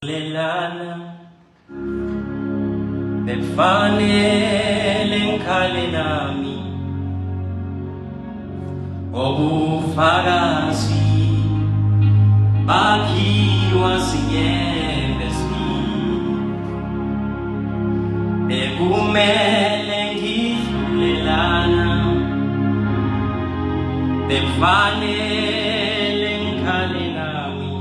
Lelana befanele ngikhale nami ngobufakazi bakhiwa sinyembezi bekumele ngidlulelana befanele ngikhale nami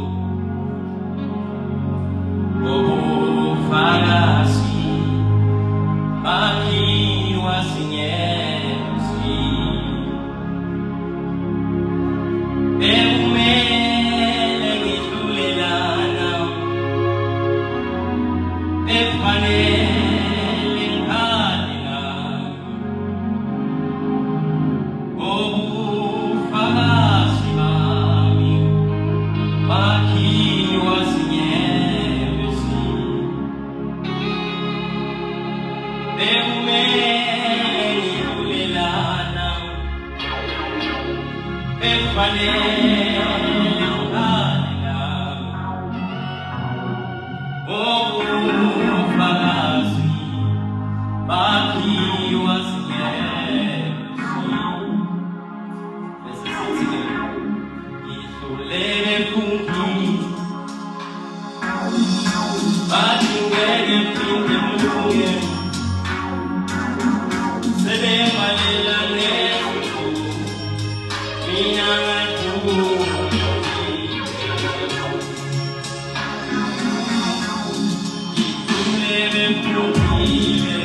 ngobufakazi bakhiwa sinyembezi bekumele ngidlulelana befanele ngikhale nami ngobufakazi bami bakhiwa sinyembezi bekumele ngidlulelana befanele ngikhale nami ngobufakazi bakhiwa sinyembezi bese sithi ngidlulele kungi bathi ngeke phinde mlunge sebevalela ngezinto mina ngidlulele kungi